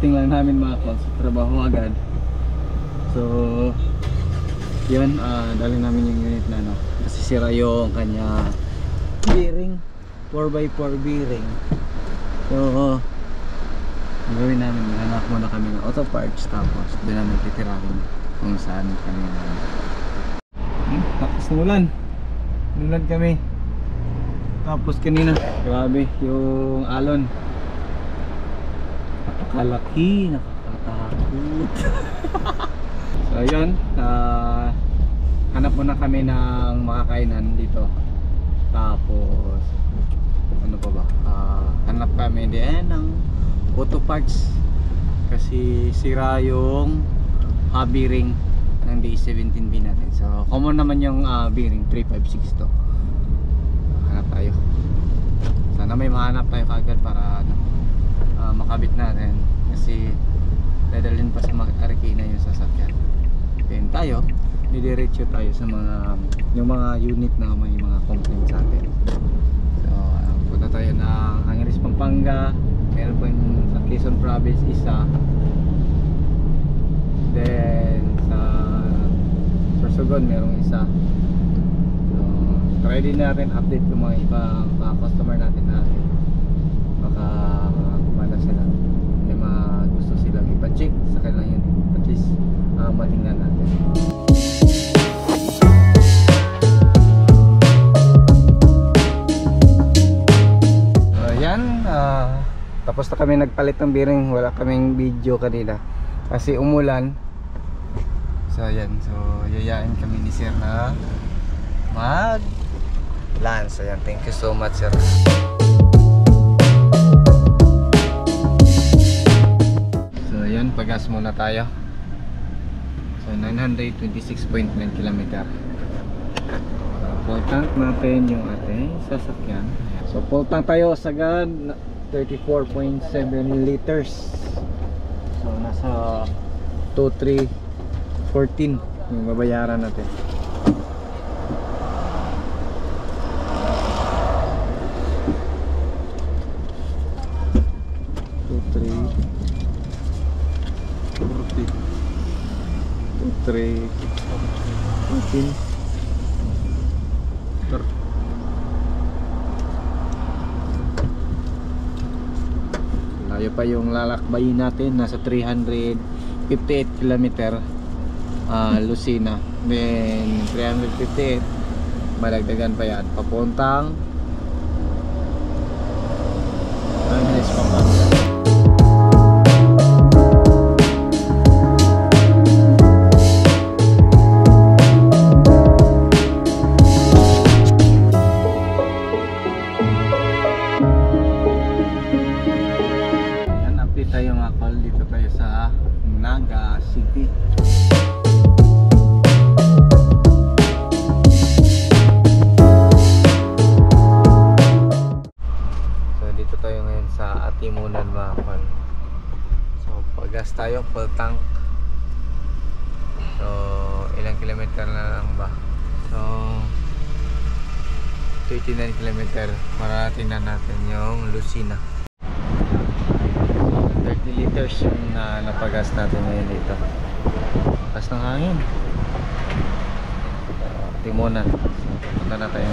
kakarating lang namin mga kalls, trabaho agad. So yun, dali namin yung unit na ano, kasi sira yung kanya bearing, 4x4 bearing. So ang gawin namin, hanap muna kami ng auto parts, tapos doon namin titirahin kung saan kami tapos nulan kami. Tapos kanina, grabe yung alon, napakalaki, nakakatakot. So yun, hanap muna kami ng makakainan dito. Tapos ano pa ba, hanap kami din ng auto parts kasi sira yung bearing ng D17B natin. So common naman yung bearing 3562. Hanap tayo, sana may mahanap tayo kagad para makabit natin, kasi dadalhin pa sa Marikina yung sasakyan. Then tayo, didiretso tayo sa yung mga unit na may mga complaint sa atin. So punta tayo ng Angeles, Pampanga, meron po yung sa Quezon Province isa, then sa Sorsogon merong isa. So try din natin update yung mga ibang customer natin baka kumana sila, may mga gusto silang ipa-check sa kanilang unit, at least matingnan natin. Yan, tapos na kami nagpalit ng bearing. Wala kaming video kanina kasi umulan. So yan, so yayain kami ni sir na mag-lunch. Ayan, thank you so much sir. So yan, pagas muna tayo. So 926.9 km. Full tank natin yung ating sasakyan. So full tank tayo sagad 34.7 liters. So nasa 2314 yung babayaran natin. Layo pa yung lalakbayin natin, nasa 358 km Lucena, then 358 malagdagan pa yan papuntang Angeles, Pampanga. Dito tayo sa Naga City. So dito tayo ngayon sa Atimunan mga kol. So paggas tayo, full tank. So ilang kilometer na lang ba? So 39 kilometer. Marating na natin yung Lucena. 30 liters yung napagas natin ngayon dito. Lakas ng hangin. Timunan. Punta na tayo.